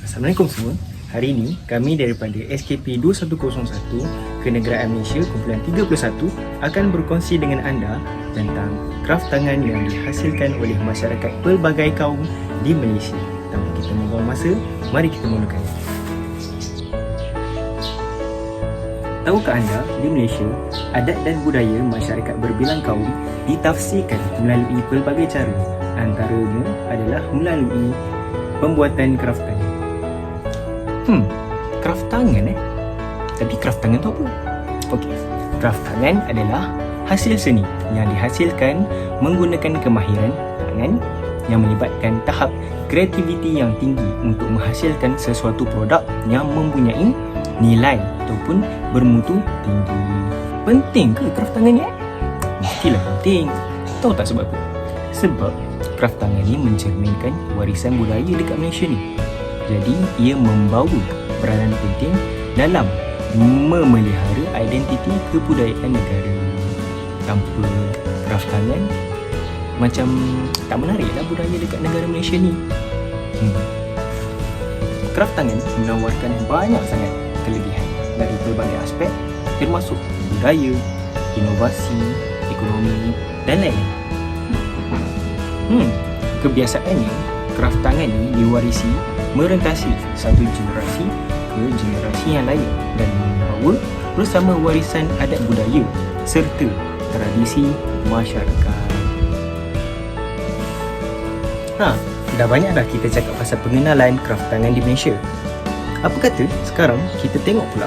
Assalamualaikum semua. Hari ini kami daripada SKP 2101 Kenegaraan Malaysia kumpulan 31 akan berkongsi dengan anda tentang kraft tangan yang dihasilkan oleh masyarakat pelbagai kaum di Malaysia. Tanpa kita membuang masa, mari kita mulakannya. Tahukah anda, di Malaysia, adat dan budaya masyarakat berbilang kaum ditafsirkan melalui pelbagai cara. Antaranya adalah melalui pembuatan kraft tangan. Kraft tangan Tapi kraft tangan tu apa? Okey, kraft tangan adalah hasil seni yang dihasilkan menggunakan kemahiran tangan yang melibatkan tahap kreativiti yang tinggi untuk menghasilkan sesuatu produk yang mempunyai nilai ataupun bermutu tinggi. Penting ke kraft tangan ni? Mestilah penting. Tahu tak sebab apa? Sebab kraft tangan ni mencerminkan warisan budaya dekat Malaysia ni. Jadi, ia membawa peranan penting dalam memelihara identiti kebudayaan negara. Tanpa kraft tangan, macam tak menariklah budaya dekat negara Malaysia ni. Kraft tangan menawarkan banyak sangat kelebihan dari pelbagai aspek, termasuk budaya, inovasi, ekonomi dan lain-lain. Kebiasaannya, kraft tangan ni diwarisi merentasi satu generasi ke generasi yang lain dan membawa bersama warisan adat budaya serta tradisi masyarakat. Dah banyak dah kita cakap pasal pengenalan kraft tangan di Malaysia. Apa kata sekarang kita tengok pula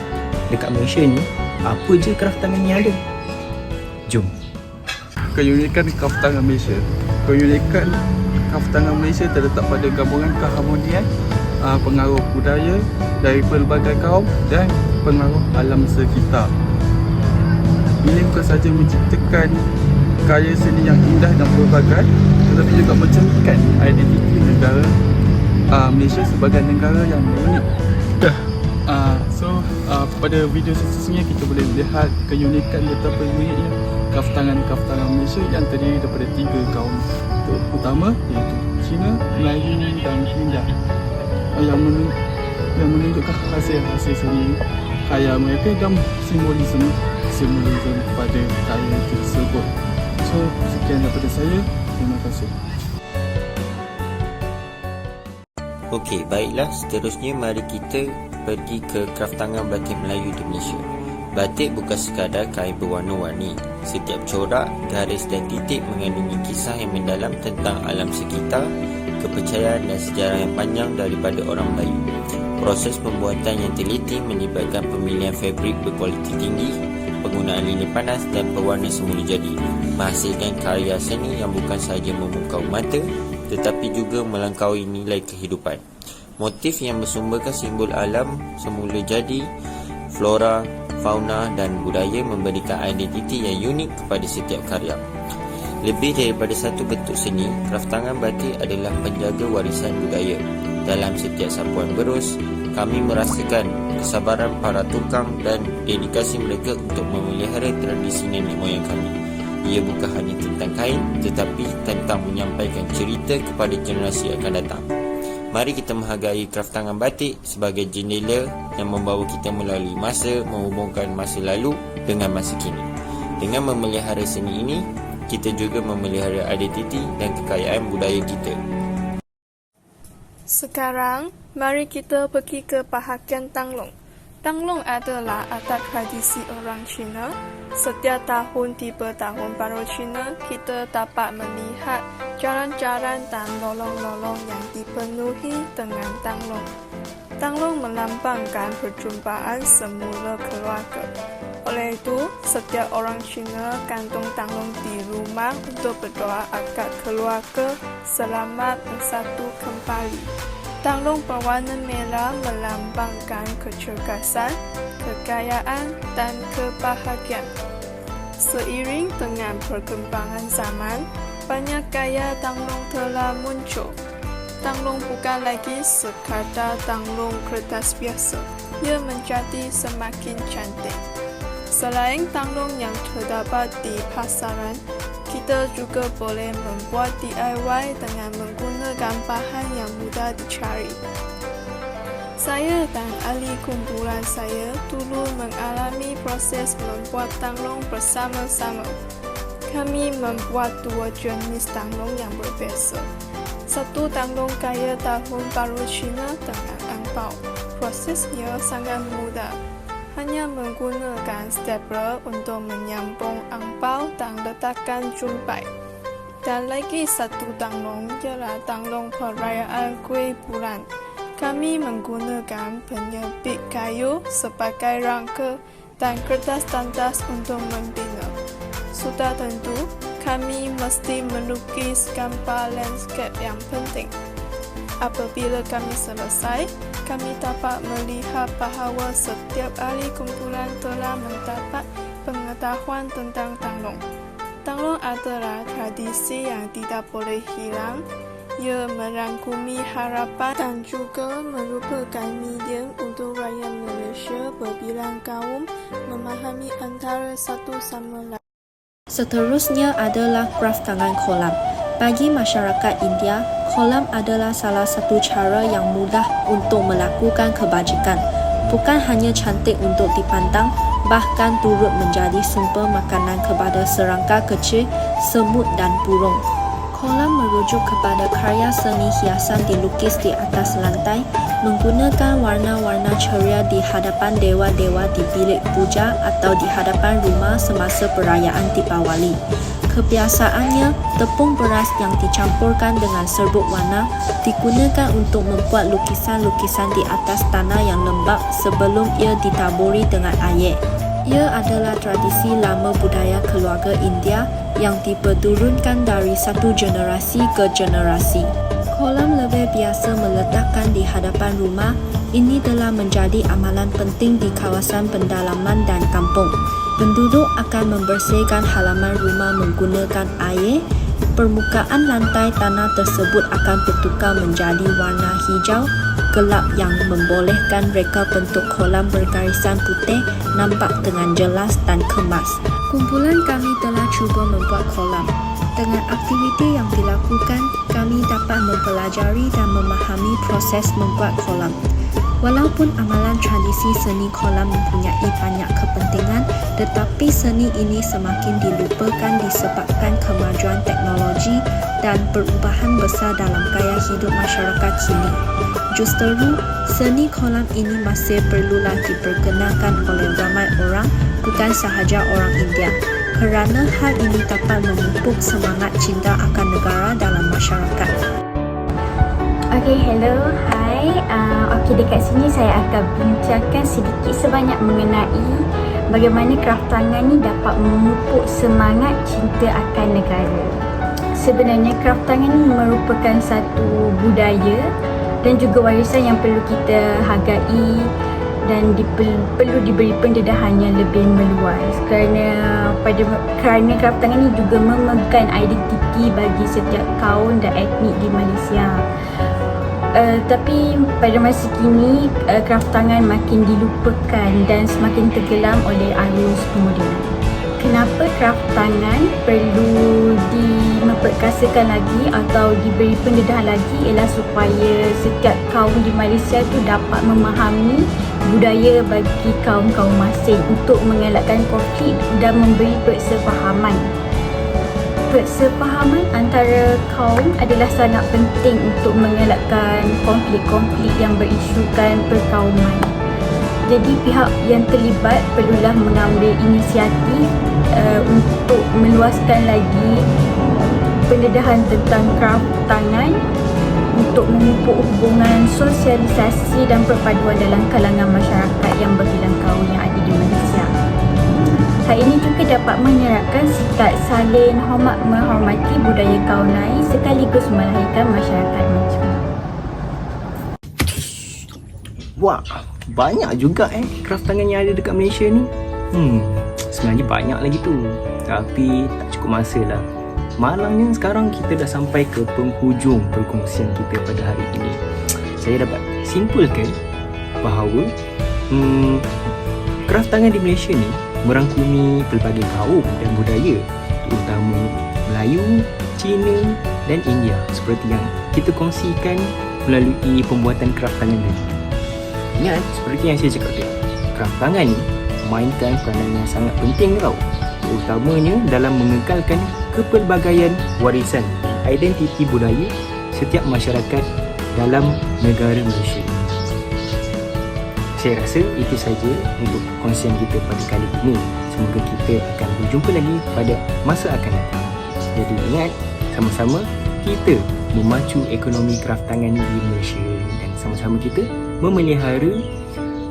dekat Malaysia ni apa je kraft tangan yang ada. Jom. Keunikan kraft tangan Malaysia. Keunikan kraft tangan Malaysia terletak pada gabungan keharmonian pengaruh budaya dari pelbagai kaum dan pengaruh alam sekitar. Ini bukan sahaja menciptakan karya seni yang indah dan pelbagai, tetapi juga mencerminkan identiti negara Malaysia sebagai negara yang unik. Pada video seterusnya kita boleh lihat keunikan betapa uniknya kraft tangan Malaysia yang terdiri daripada 3 kaum utama, iaitu Cina, Melayu dan India, yang menunjukkan hasil seni karya mereka dan simbolisme kepada karya tersebut. So, sekian daripada saya. Terima kasih. Okey, baiklah, seterusnya mari kita pergi ke kraft tangan batik Melayu di Malaysia. Batik bukan sekadar kain berwarna-warni. Setiap corak, garis dan titik mengandungi kisah yang mendalam tentang alam sekitar, kepercayaan dan sejarah yang panjang daripada orang Melayu. Proses pembuatan yang teliti melibatkan pemilihan fabrik berkualiti tinggi, penggunaan lilin panas dan pewarna semula jadi, menghasilkan karya seni yang bukan sahaja memukau mata tetapi juga melangkaui nilai kehidupan. Motif yang bersumberkan simbol alam semula jadi, flora, fauna dan budaya memberikan identiti yang unik kepada setiap karya. Lebih daripada satu bentuk seni, kraft tangan batik adalah penjaga warisan budaya. Dalam setiap sapuan berus, kami merasakan kesabaran para tukang dan dedikasi mereka untuk memelihara tradisi nenek moyang kami. Ia bukan hanya tentang kain, tetapi tentang menyampaikan cerita kepada generasi akan datang. Mari kita menghargai kraft tangan batik sebagai jendela yang membawa kita melalui masa, menghubungkan masa lalu dengan masa kini. Dengan memelihara seni ini, kita juga memelihara identiti dan kekayaan budaya kita. Sekarang, mari kita pergi ke bahagian Tanglong. Tanglong adalah adat tradisi orang Cina. Setiap tahun tiba tahun baru Cina, kita dapat melihat jalan-jalan dan lorong-lorong yang dipenuhi dengan tanglong. Tanglong melambangkan perjumpaan semula keluarga. Oleh itu, setiap orang Cina gantung tanglong di rumah untuk berdoa agar keluarga selamat bersatu kembali. Tanglong berwarna merah melambangkan kecergasan, kekayaan dan kebahagiaan. Seiring dengan perkembangan zaman, banyak gaya tanglong telah muncul. Tanglong bukan lagi sekadar tanglong kertas biasa, ia menjadi semakin cantik. Selain tanglong yang terdapat di pasaran, kita juga boleh membuat DIY dengan menggunakan bahan yang mudah dicari. Saya dan ahli kumpulan saya dulu mengalami proses membuat tanglong bersama-sama. Kami membuat 2 jenis tanglong yang berbeza. Satu tanglong kaya tahun baru Cina dengan angpau. Prosesnya sangat mudah. Hanya menggunakan stapler untuk menyambung angpau dan letakkan jumpai. Dan lagi satu tanglong ialah tanglong perayaan kuih bulan. Kami menggunakan penyebit kayu sebagai rangka dan kertas tandas untuk membina. Sudah tentu, kami mesti melukis gambar landscape yang penting. Apabila kami selesai, kami dapat melihat bahawa setiap ahli kumpulan telah mendapat pengetahuan tentang tanglong. Tanglong adalah tradisi yang tidak boleh hilang. Ia merangkumi harapan dan juga merupakan medium untuk rakyat Malaysia berbilang kaum memahami antara satu sama lain. Seterusnya adalah kraft tangan kolam. Bagi masyarakat India, kolam adalah salah satu cara yang mudah untuk melakukan kebajikan. Bukan hanya cantik untuk dipandang, bahkan turut menjadi sumber makanan kepada serangga kecil, semut dan burung. Kolam merujuk kepada karya seni hiasan dilukis di atas lantai, menggunakan warna-warna ceria di hadapan dewa-dewa di bilik puja atau di hadapan rumah semasa perayaan Deepawali. Kebiasaannya, tepung beras yang dicampurkan dengan serbuk warna digunakan untuk membuat lukisan-lukisan di atas tanah yang lembab sebelum ia ditaburi dengan air. Ia adalah tradisi lama budaya keluarga India yang diperturunkan dari satu generasi ke generasi. Kolam lebih biasa meletakkan di hadapan rumah. Ini telah menjadi amalan penting di kawasan pendalaman dan kampung. Penduduk akan membersihkan halaman rumah menggunakan air. Permukaan lantai tanah tersebut akan bertukar menjadi warna hijau gelap yang membolehkan reka bentuk kolam bergarisan putih nampak dengan jelas dan kemas. Kumpulan kami telah cuba membuat kolam. Dengan aktiviti yang dilakukan, kami dapat mempelajari dan memahami proses membuat kolam. Walaupun amalan tradisi seni kolam mempunyai banyak kepentingan, tetapi seni ini semakin dilupakan disebabkan kemajuan teknologi dan perubahan besar dalam gaya hidup masyarakat kini. Justru, seni kolam ini masih perlulah diperkenalkan oleh ramai orang, bukan sahaja orang India, kerana hal ini dapat memupuk semangat cinta akan negara dalam masyarakat. Okay, hello, hi. Dekat sini saya akan bincangkan sedikit sebanyak mengenai bagaimana kraft tangan ni dapat memupuk semangat cinta akan negara. Sebenarnya kraft tangan ni merupakan satu budaya dan juga warisan yang perlu kita hargai dan perlu diberi pendedahan yang lebih meluas kerana kraft tangan ni juga memegang identiti bagi setiap kaum dan etnik di Malaysia. Tapi pada masa kini kraft tangan makin dilupakan dan semakin tenggelam oleh arus kemodenan. Kenapa kraft tangan perlu diperkasakan lagi atau diberi pendedahan lagi ialah supaya setiap kaum di Malaysia tu dapat memahami budaya bagi kaum-kaum masing untuk mengelakkan konflik dan memberi persefahaman. Persefahaman antara kaum adalah sangat penting untuk mengelakkan konflik-konflik yang berisukan perkauman. Jadi pihak yang terlibat perlulah mengambil inisiatif untuk meluaskan lagi pendedahan tentang kraft tangan untuk memupuk hubungan sosialisasi dan perpaduan dalam kalangan masyarakat yang berbilang kaum yang ada di Malaysia. Hal ini juga dapat menyeratkan sikap saling menghormati budaya kaum lain sekaligus melahirkan masyarakat maju. Wah, banyak juga kraft tangan yang ada dekat Malaysia ni. Sebenarnya banyak lagi tu, tapi tak cukup masa lah. Malangnya sekarang kita dah sampai ke penghujung perkongsian kita pada hari ini. Saya dapat simpulkan bahawa kraft tangan di Malaysia ni merangkumi pelbagai kaum dan budaya, terutama Melayu, Cina dan India seperti yang kita kongsikan melalui pembuatan kraft tangan tadi. ingat seperti yang saya cakap tadi, kraft tangan ni mainkan peranan yang sangat penting tau, terutamanya dalam mengekalkan kepelbagaian warisan identiti budaya setiap masyarakat dalam negara Malaysia. Saya rasa itu saja untuk kongsian kita pada kali ini. Semoga kita akan berjumpa lagi pada masa akan datang. Jadi ingat, sama-sama kita memacu ekonomi kraft tangan di Malaysia dan sama-sama kita memelihara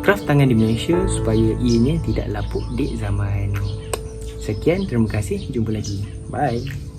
kraft tangan di Malaysia supaya ianya tidak lapuk di zaman. Sekian, terima kasih. Jumpa lagi. Bye.